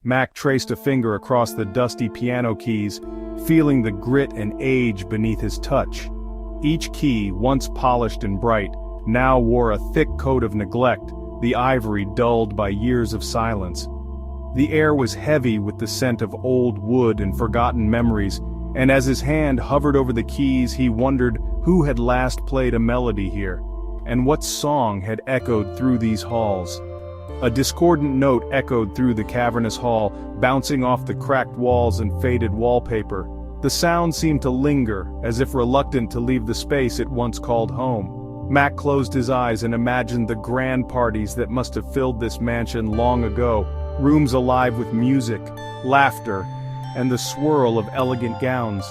Mac traced a finger across the dusty piano keys, feeling the grit and age beneath his touch. Each key, once polished and bright, now wore a thick coat of neglect, the ivory dulled by years of silence. The air was heavy with the scent of old wood and forgotten memories, and as his hand hovered over the keys he wondered who had last played a melody here, and what song had echoed through these halls. A discordant note echoed through the cavernous hall, bouncing off the cracked walls and faded wallpaper. The sound seemed to linger, as if reluctant to leave the space it once called home. Mac closed his eyes and imagined the grand parties that must have filled this mansion long ago, rooms alive with music, laughter, and the swirl of elegant gowns.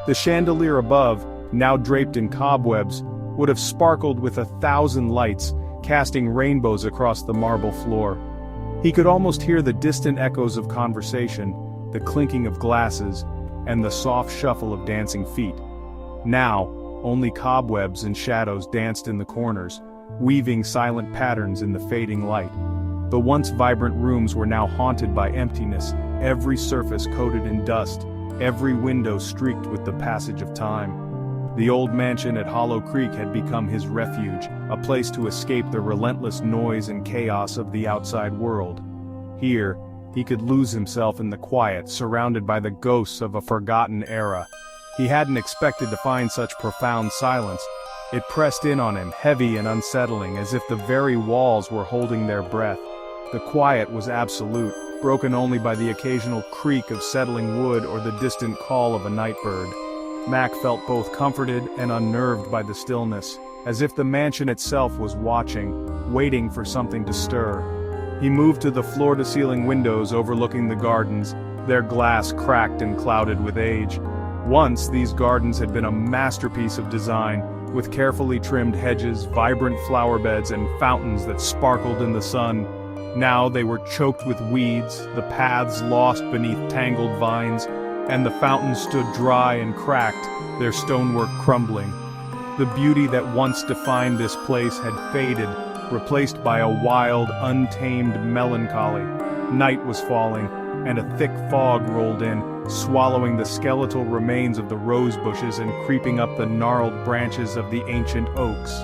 The chandelier above, now draped in cobwebs, would have sparkled with 1,000 lights, casting rainbows across the marble floor. He could almost hear the distant echoes of conversation, the clinking of glasses, and the soft shuffle of dancing feet. Now, only cobwebs and shadows danced in the corners, weaving silent patterns in the fading light. The once vibrant rooms were now haunted by emptiness, every surface coated in dust, every window streaked with the passage of time. The old mansion at Hollow Creek had become his refuge, a place to escape the relentless noise and chaos of the outside world. Here, he could lose himself in the quiet, surrounded by the ghosts of a forgotten era. He hadn't expected to find such profound silence. It pressed in on him, heavy and unsettling, as if the very walls were holding their breath. The quiet was absolute, broken only by the occasional creak of settling wood or the distant call of a night bird. Mac felt both comforted and unnerved by the stillness, as if the mansion itself was watching, waiting for something to stir. He moved to the floor-to-ceiling windows overlooking the gardens, their glass cracked and clouded with age. Once these gardens had been a masterpiece of design, with carefully trimmed hedges, vibrant flower beds, and fountains that sparkled in the sun. Now they were choked with weeds, the paths lost beneath tangled vines, and the fountains stood dry and cracked, their stonework crumbling. The beauty that once defined this place had faded, replaced by a wild, untamed melancholy. Night was falling, and a thick fog rolled in, swallowing the skeletal remains of the rose bushes and creeping up the gnarled branches of the ancient oaks.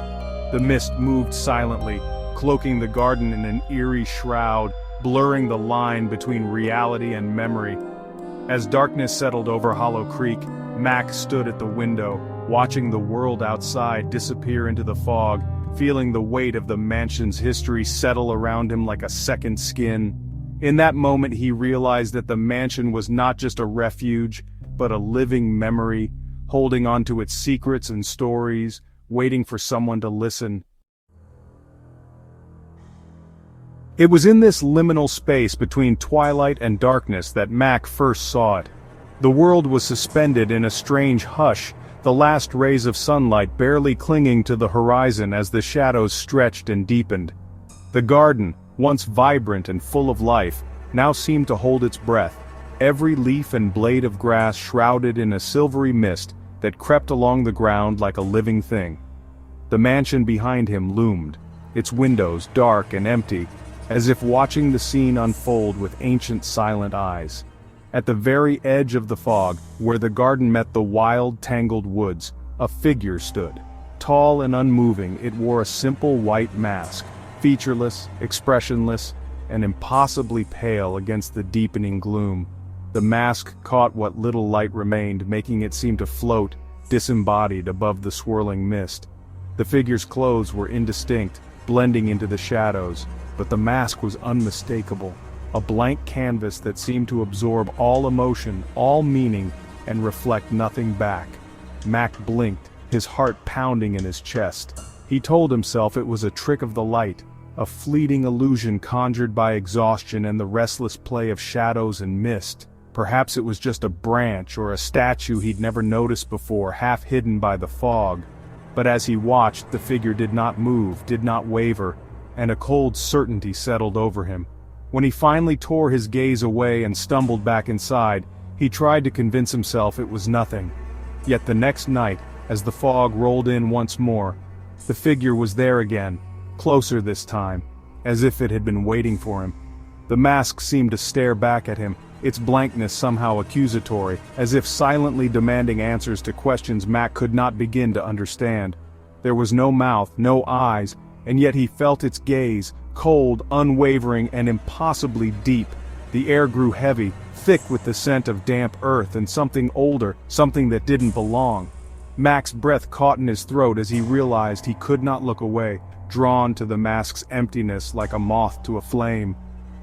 The mist moved silently, cloaking the garden in an eerie shroud, blurring the line between reality and memory. As darkness settled over Hollow Creek, Mac stood at the window, watching the world outside disappear into the fog, feeling the weight of the mansion's history settle around him like a second skin. In that moment he realized that the mansion was not just a refuge, but a living memory, holding on to its secrets and stories, waiting for someone to listen. It was in this liminal space between twilight and darkness that Mac first saw it. The world was suspended in a strange hush, the last rays of sunlight barely clinging to the horizon as the shadows stretched and deepened. The garden, once vibrant and full of life, now seemed to hold its breath, every leaf and blade of grass shrouded in a silvery mist that crept along the ground like a living thing. The mansion behind him loomed, its windows dark and empty, as if watching the scene unfold with ancient silent eyes. At the very edge of the fog, where the garden met the wild, tangled woods, a figure stood. Tall and unmoving, it wore a simple white mask, featureless, expressionless, and impossibly pale against the deepening gloom. The mask caught what little light remained, making it seem to float, disembodied above the swirling mist. The figure's clothes were indistinct, blending into the shadows, but the mask was unmistakable. A blank canvas that seemed to absorb all emotion, all meaning, and reflect nothing back. Mac blinked, his heart pounding in his chest. He told himself it was a trick of the light, a fleeting illusion conjured by exhaustion and the restless play of shadows and mist. Perhaps it was just a branch or a statue he'd never noticed before, half hidden by the fog. But as he watched, the figure did not move, did not waver, and a cold certainty settled over him. When he finally tore his gaze away and stumbled back inside, he tried to convince himself it was nothing. Yet the next night, as the fog rolled in once more, the figure was there again, closer this time, as if it had been waiting for him. The mask seemed to stare back at him, its blankness somehow accusatory, as if silently demanding answers to questions Mac could not begin to understand. There was no mouth, no eyes, and yet he felt its gaze, cold, unwavering, and impossibly deep. The air grew heavy, thick with the scent of damp earth and something older, something that didn't belong. Mac's breath caught in his throat as he realized he could not look away, drawn to the mask's emptiness like a moth to a flame.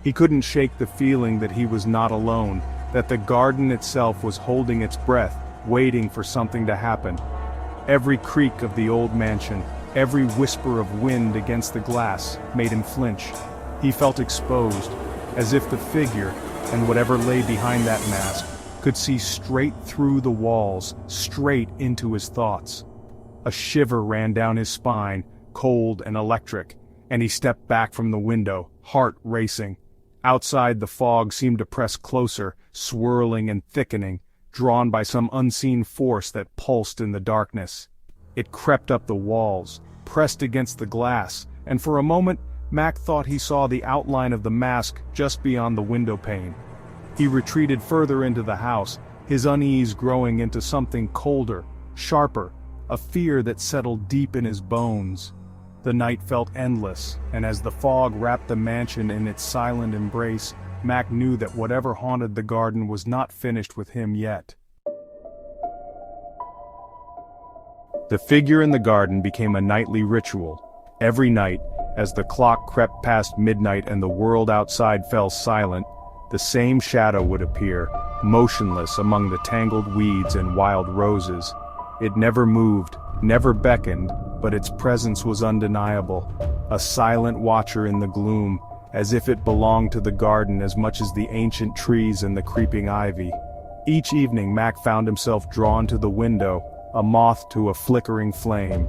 He couldn't shake the feeling that he was not alone, that the garden itself was holding its breath, waiting for something to happen. Every creak of the old mansion, every whisper of wind against the glass, made him flinch. He felt exposed, as if the figure, and whatever lay behind that mask, could see straight through the walls, straight into his thoughts. A shiver ran down his spine, cold and electric, and he stepped back from the window, heart racing. Outside, the fog seemed to press closer, swirling and thickening, drawn by some unseen force that pulsed in the darkness. It crept up the walls, pressed against the glass, and for a moment, Mac thought he saw the outline of the mask just beyond the window pane. He retreated further into the house, his unease growing into something colder, sharper, a fear that settled deep in his bones. The night felt endless, and as the fog wrapped the mansion in its silent embrace, Mac knew that whatever haunted the garden was not finished with him yet. The figure in the garden became a nightly ritual. Every night, as the clock crept past midnight and the world outside fell silent, the same shadow would appear, motionless among the tangled weeds and wild roses. It never moved, never beckoned, but its presence was undeniable, a silent watcher in the gloom, as if it belonged to the garden as much as the ancient trees and the creeping ivy. Each evening Mac found himself drawn to the window, a moth to a flickering flame.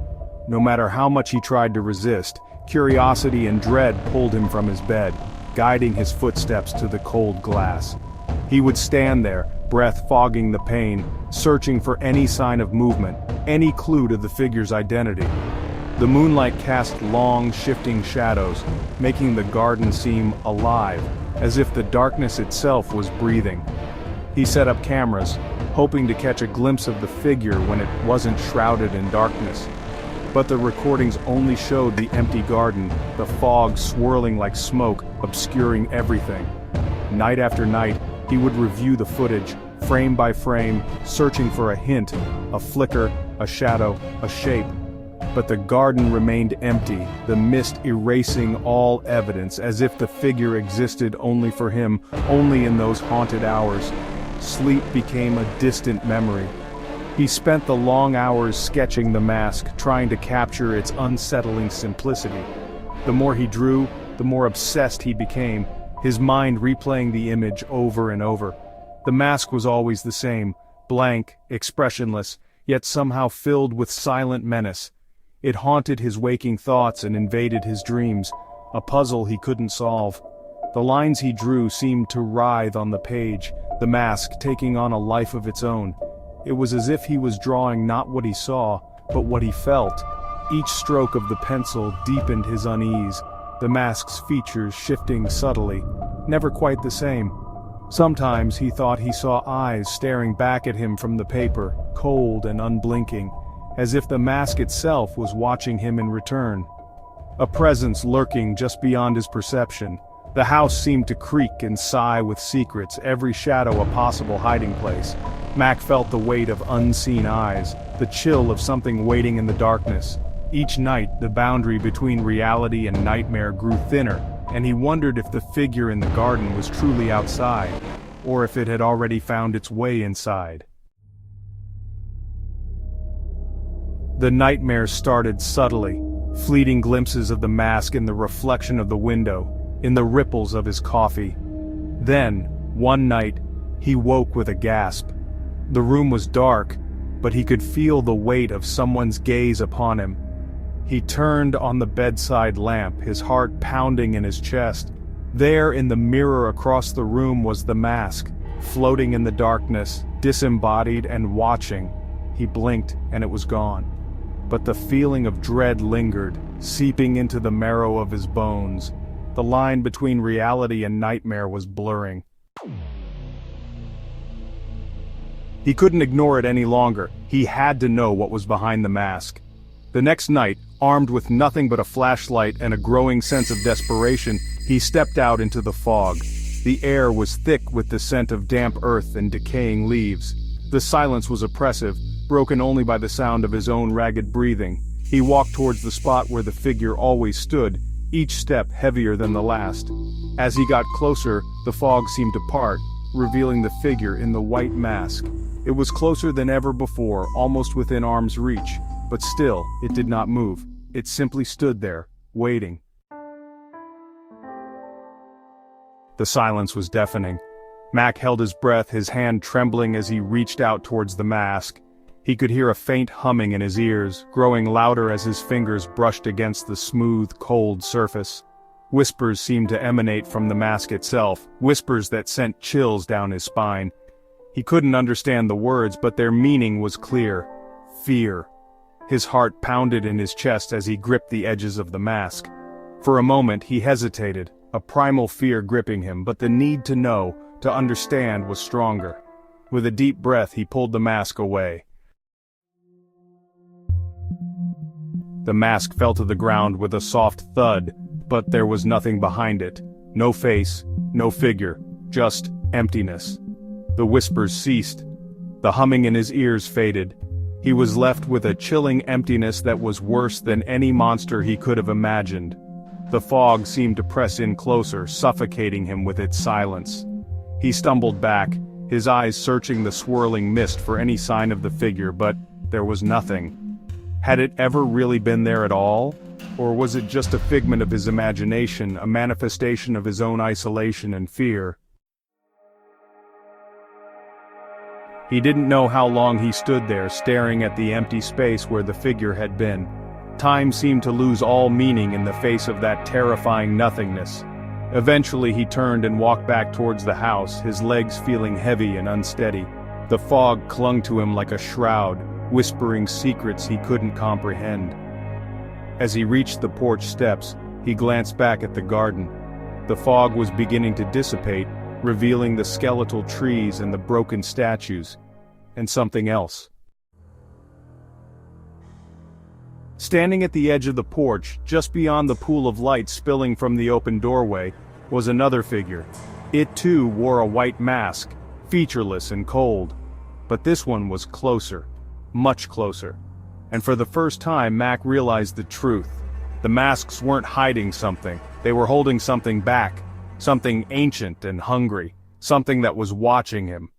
No matter how much he tried to resist, curiosity and dread pulled him from his bed, guiding his footsteps to the cold glass. He would stand there, breath fogging the pane, searching for any sign of movement, any clue to the figure's identity. The moonlight cast long, shifting shadows, making the garden seem alive, as if the darkness itself was breathing. He set up cameras, hoping to catch a glimpse of the figure when it wasn't shrouded in darkness. But the recordings only showed the empty garden, the fog swirling like smoke, obscuring everything. Night after night, he would review the footage, frame by frame, searching for a hint, a flicker, a shadow, a shape. But the garden remained empty, the mist erasing all evidence, as if the figure existed only for him, only in those haunted hours. Sleep became a distant memory. He spent the long hours sketching the mask, trying to capture its unsettling simplicity. The more he drew, the more obsessed he became, his mind replaying the image over and over. The mask was always the same, blank, expressionless, yet somehow filled with silent menace. It haunted his waking thoughts and invaded his dreams, a puzzle he couldn't solve. The lines he drew seemed to writhe on the page, the mask taking on a life of its own. It was as if he was drawing not what he saw, but what he felt. Each stroke of the pencil deepened his unease, the mask's features shifting subtly, never quite the same. Sometimes he thought he saw eyes staring back at him from the paper, cold and unblinking, as if the mask itself was watching him in return. A presence lurking just beyond his perception. The house seemed to creak and sigh with secrets, every shadow a possible hiding place. Mac felt the weight of unseen eyes, the chill of something waiting in the darkness. Each night, the boundary between reality and nightmare grew thinner, and he wondered if the figure in the garden was truly outside, or if it had already found its way inside. The nightmare started subtly, fleeting glimpses of the mask in the reflection of the window, in the ripples of his coffee. Then, one night, he woke with a gasp. The room was dark, but he could feel the weight of someone's gaze upon him. He turned on the bedside lamp, his heart pounding in his chest. There in the mirror across the room was the mask, floating in the darkness, disembodied and watching. He blinked and it was gone. But the feeling of dread lingered, seeping into the marrow of his bones. The line between reality and nightmare was blurring. He couldn't ignore it any longer. He had to know what was behind the mask. The next night, armed with nothing but a flashlight and a growing sense of desperation, he stepped out into the fog. The air was thick with the scent of damp earth and decaying leaves. The silence was oppressive, broken only by the sound of his own ragged breathing. He walked towards the spot where the figure always stood, each step heavier than the last. As he got closer, the fog seemed to part, revealing the figure in the white mask. It was closer than ever before, almost within arm's reach, but still, it did not move. It simply stood there, waiting. The silence was deafening. Mac held his breath, his hand trembling as he reached out towards the mask. He could hear a faint humming in his ears, growing louder as his fingers brushed against the smooth, cold surface. Whispers seemed to emanate from the mask itself, whispers that sent chills down his spine. He couldn't understand the words, but their meaning was clear. Fear. His heart pounded in his chest as he gripped the edges of the mask. For a moment he hesitated, a primal fear gripping him, but the need to know, to understand, was stronger. With a deep breath he pulled the mask away. The mask fell to the ground with a soft thud, but there was nothing behind it. No face, no figure, just emptiness. The whispers ceased. The humming in his ears faded. He was left with a chilling emptiness that was worse than any monster he could have imagined. The fog seemed to press in closer, suffocating him with its silence. He stumbled back, his eyes searching the swirling mist for any sign of the figure, but there was nothing. Had it ever really been there at all? Or was it just a figment of his imagination, a manifestation of his own isolation and fear? He didn't know how long he stood there, staring at the empty space where the figure had been. Time seemed to lose all meaning in the face of that terrifying nothingness. Eventually he turned and walked back towards the house, his legs feeling heavy and unsteady. The fog clung to him like a shroud, whispering secrets he couldn't comprehend. As he reached the porch steps, he glanced back at the garden. The fog was beginning to dissipate, revealing the skeletal trees and the broken statues, and something else. Standing at the edge of the porch, just beyond the pool of light spilling from the open doorway, was another figure. It too wore a white mask, featureless and cold. But this one was closer, much closer. And for the first time Mac realized the truth. The masks weren't hiding something, they were holding something back. Something ancient and hungry, something that was watching him.